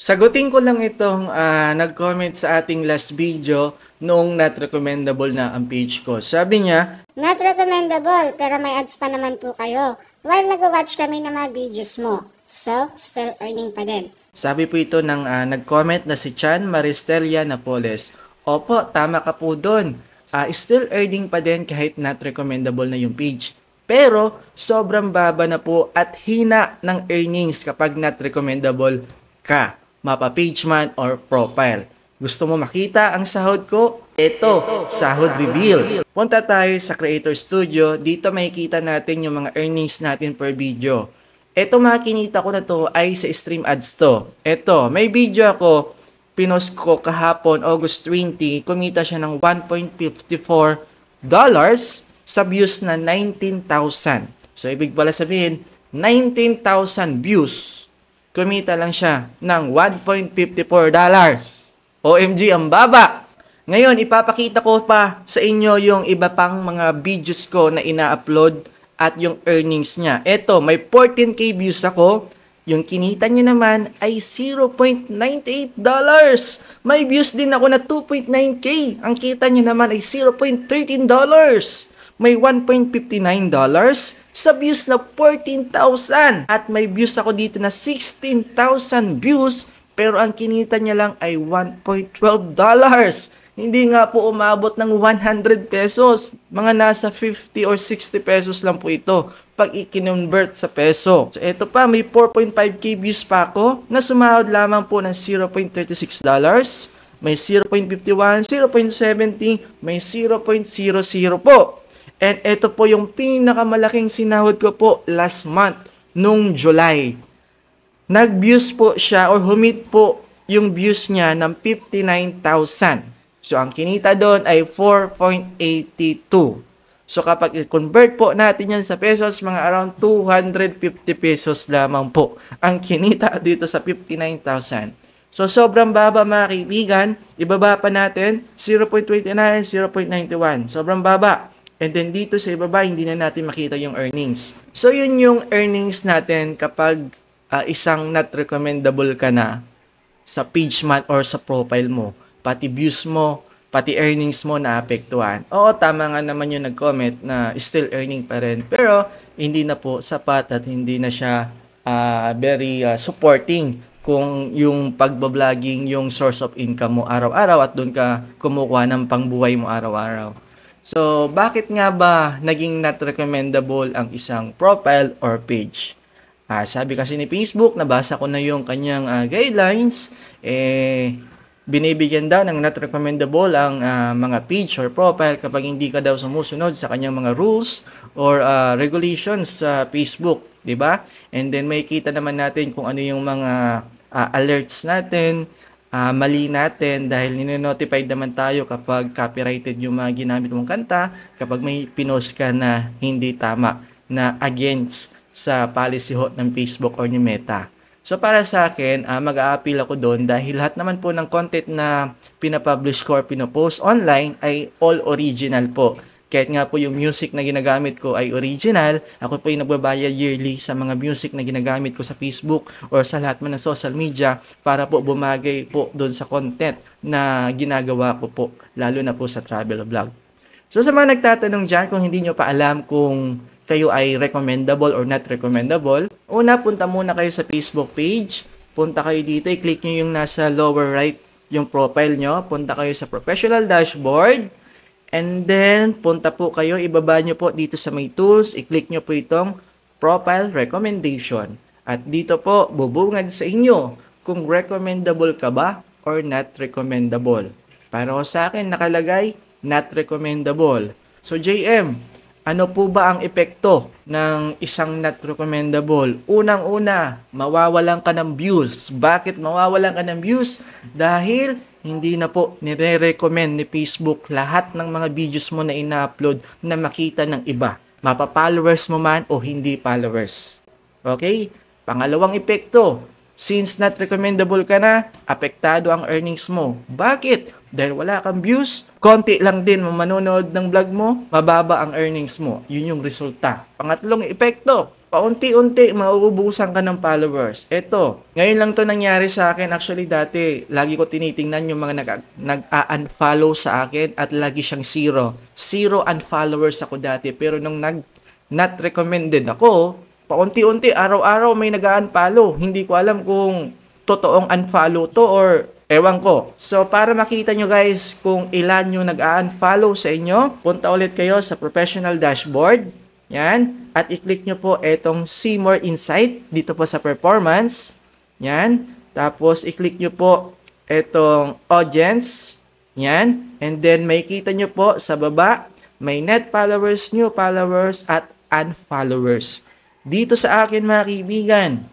Sagutin ko lang itong nag-comment sa ating last video noong not recommendable na ang page ko. Sabi niya, Not recommendable, pero may ads pa naman po kayo while nag-watch kami ng mga videos mo. So, still earning pa din. sabi po ito ng nag-comment na si Chan Maristelia Napoles. Opo, tama ka po doon. Still earning pa din kahit not recommendable na yung page. Pero, sobrang baba na po at hina ng earnings kapag not recommendable ka. Mapa page man or profile. Gusto mo makita ang sahod ko? Ito, sahod reveal. Punta tayo sa Creator Studio. Dito makikita natin yung mga earnings natin per video. Ito makinita ko na to ay sa stream ads to. Ito, may video ako, pinost ko kahapon, August 20, kumita siya ng $1.54 sa views na 19,000. So, ibig pala sabihin, 19,000 views. Kumita lang siya ng $1.54. OMG, ang baba! Ngayon, ipapakita ko pa sa inyo yung iba pang mga videos ko na ina-upload at yung earnings niya. Eto, may 14k views ako. Yung kinita niya naman ay $0.98. May views din ako na 2.9k. Ang kita niya naman ay $0.13. May $1.59 sa views na 14,000. At may views ako dito na 16,000 views. Pero ang kinita niya lang ay $1.12. Hindi nga po umabot ng 100 pesos. Mga nasa 50 or 60 pesos lang po ito pag i-convert sa peso. So ito pa, may 4.5k views pa ako na sumahod lamang po ng $0.36. May 0.51, 0.70, may 0.00 po. And ito po yung pinakamalaking sinahod ko po last month, nung July. Nag-views po siya or humit po yung views niya ng 59,000. So, ang kinita doon ay 4.82. So, kapag i-convert po natin yan sa pesos, mga around 250 pesos lamang po ang kinita dito sa 59,000. So, sobrang baba mga kaibigan. Ibaba pa natin 0.29, 0.91. Sobrang baba. And then dito sa ibaba, hindi na natin makita yung earnings. So, yun yung earnings natin kapag isang not recommendable ka na sa page man or sa profile mo. Pati views mo, pati earnings mo naapektuhan. Oo, tama nga naman yung nag-comment na still earning pa rin. Pero, hindi na po sapat at hindi na siya very supporting kung yung pagbabloging yung source of income mo araw-araw at doon ka kumukuha ng pangbuhay mo araw-araw. So, bakit nga ba naging not recommendable ang isang profile or page? Sabi kasi ni Facebook, nabasa ko na yung kanyang guidelines, binibigyan daw ng not recommendable ang mga page or profile kapag hindi ka daw sumusunod sa kanyang mga rules or regulations sa Facebook, 'di ba? And then may kita naman natin kung ano yung mga alerts natin, mali natin dahil nino-notified naman tayo kapag copyrighted yung mga ginamit mong kanta, kapag may pinost ka na hindi tama, na against sa policy ho ng Facebook or ni Meta. So para sa akin, mag-a-appeal ako doon dahil lahat naman po ng content na pinapublish ko or pinopost online ay all original po. Kahit nga po yung music na ginagamit ko ay original, ako po yung nagbabayad yearly sa mga music na ginagamit ko sa Facebook or sa lahat man ng social media para po bumagay po doon sa content na ginagawa ko po, lalo na po sa travel vlog. So sa mga nagtatanong dyan, kung hindi nyo pa alam kung kayo ay recommendable or not recommendable, una, punta muna kayo sa Facebook page, punta kayo dito, i-click nyo yung nasa lower right yung profile nyo, punta kayo sa professional dashboard, and then, punta po kayo, ibaba nyo po dito sa may tools, i-click nyo po itong profile recommendation. At dito po, bubungad sa inyo kung recommendable ka ba or not recommendable. Para ko sa akin, nakalagay, not recommendable. So, JM, ano po ba ang epekto ng isang not recommendable? Unang-una, mawawalan ka ng views. Bakit mawawalan ka ng views? Dahil hindi na po nire-recommend ni Facebook lahat ng mga videos mo na ina-upload na makita ng iba. Mapa-followers mo man o hindi followers. Okay? Pangalawang epekto, since not recommendable ka na, apektado ang earnings mo. Bakit? Dahil wala kang views, konti lang din manonood ng vlog mo, mababa ang earnings mo. Yun yung resulta. Pangatlong epekto, paunti-unti mauubusan ka ng followers. Eto, ngayon lang to nangyari sa akin. Actually, dati, lagi ko tinitingnan yung mga nag-unfollow sa akin at lagi siyang zero. Zero unfollowers ako dati. Pero nung not recommended ako, paunti-unti, araw-araw may nag-unfollow. Hindi ko alam kung totoong unfollow to or ewan ko. So, para makita nyo guys kung ilan yung nag-unfollow sa inyo, punta ulit kayo sa professional dashboard. Yan. At i-click nyo po itong See More Insight dito po sa performance. Yan. Tapos i-click nyo po itong audience. Yan. And then may kita nyo po sa baba, may net followers, new followers, at unfollowers. Dito sa akin mga kaibigan,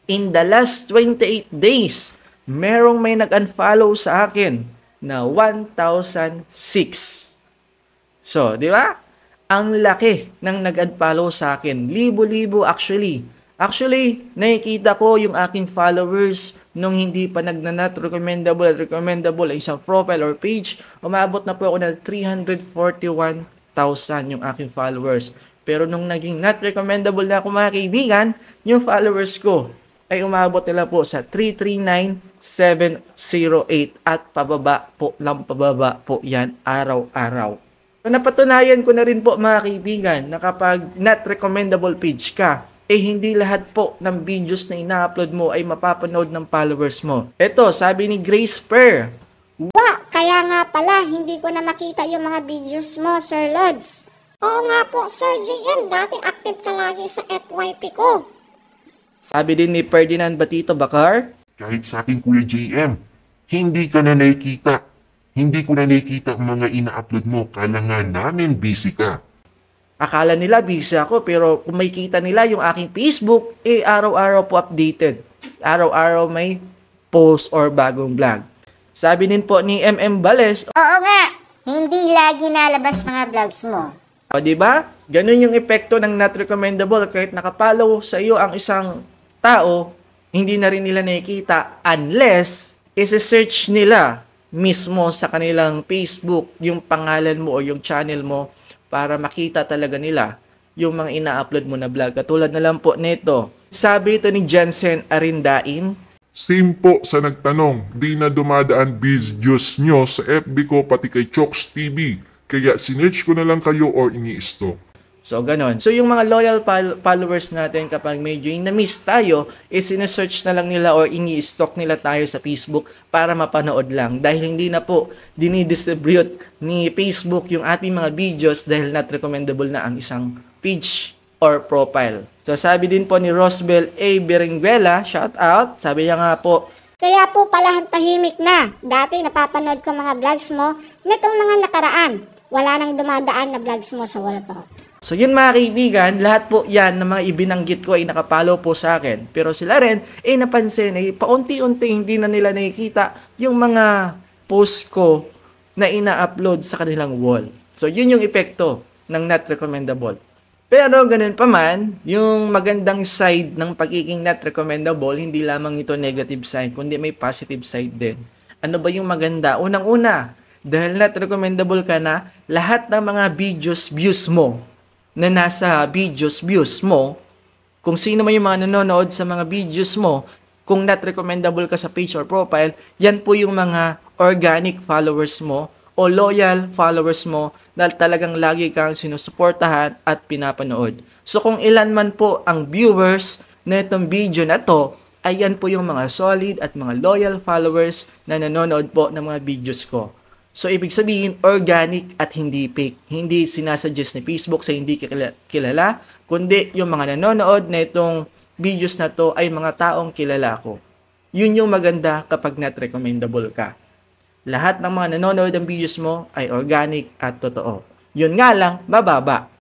in the last 28 days, merong may nag-unfollow sa akin na 1,006. So, di ba? Ang laki ng nag-unfollow sa akin. Libo-libo actually. Actually, nakikita ko yung aking followers nung hindi pa nag-not recommendable at recommendable ay isang profile or page. Umabot na po ako ng 341,000 yung aking followers. Pero nung naging not recommendable na ako mga kaibigan, yung followers ko ay umabot nila po sa 339,708 at pababa po yan araw-araw. So, napatunayan ko na rin po mga kaibigan na kapag not recommendable page ka, hindi lahat po ng videos na ina-upload mo ay mapapanood ng followers mo. Ito, sabi ni Grace Per. Kaya nga pala, hindi ko na makita yung mga videos mo, Sir Lods. Oo nga po, Sir JM, dati active ka lagi sa FYP ko. Sabi din ni Ferdinand Batito Bacar. Kahit sa akin Kuya JM, hindi ka na nakikita. Hindi ko na nakikita ang mga ina-upload mo. Kala nga namin busy ka. Akala nila busy ako pero kung makikita nila yung aking Facebook, araw-araw po updated. Araw-araw may post or bagong vlog. Sabi din po ni MM Bales, Oo nga, hindi lagi nalabas mga vlogs mo. o diba? Ganun yung epekto ng not recommendable. Kahit nakapollow sa iyo ang isang tao, hindi na rin nila nakikita unless isi-search nila mismo sa kanilang Facebook yung pangalan mo o yung channel mo para makita talaga nila yung mga ina-upload mo na vlog. Katulad na lang po nito. Sabi ito ni Jensen Arindain. Same po sa nagtanong, di na dumadaan videos nyo sa FB ko pati kay Chokes TV. Kaya sinerch ko na lang kayo or ini-stalk. So, ganon. So, yung mga loyal followers natin, kapag medyo yung na-miss tayo, sinesearch na lang nila or ini-stalk nila tayo sa Facebook para mapanood lang. Dahil hindi na po dinidistribute ni Facebook yung ating mga videos dahil not recommendable na ang isang page or profile. So, sabi din po ni Rosbel A. Berenguela, shout out, sabi niya nga po, Kaya po pala tahimik na. Dati napapanood ko mga vlogs mo, nitong mga nakaraan. Wala nang dumadaan na vlogs mo sa wall ko. So yun mga kaibigan, lahat po yan na mga ibinanggit ko ay nakapalo po sa akin. Pero sila rin napansin paunti-unti hindi na nila nakikita yung mga post ko na ina-upload sa kanilang wall. So yun yung epekto ng not recommendable. Pero ganun pa man, yung magandang side ng pagiging not recommendable, hindi lamang ito negative side, kundi may positive side din. Ano ba yung maganda? Unang-una, dahil not recommendable ka na, lahat ng mga videos views mo na nasa videos views mo, kung sino man yung mga nanonood sa mga videos mo, kung not recommendable ka sa page or profile, yan po yung mga organic followers mo o loyal followers mo na talagang lagi kang sinusuportahan at pinapanood. So kung ilan man po ang viewers na itong video na to, ay yan po yung mga solid at mga loyal followers na nanonood po ng mga videos ko. So, ibig sabihin, organic at hindi fake. Hindi sinasuggest ni Facebook sa hindi kilala, kundi yung mga nanonood na itong videos na to ay mga taong kilala ko. Yun yung maganda kapag not recommendable ka. Lahat ng mga nanonood ng videos mo ay organic at totoo. Yun nga lang, mababa.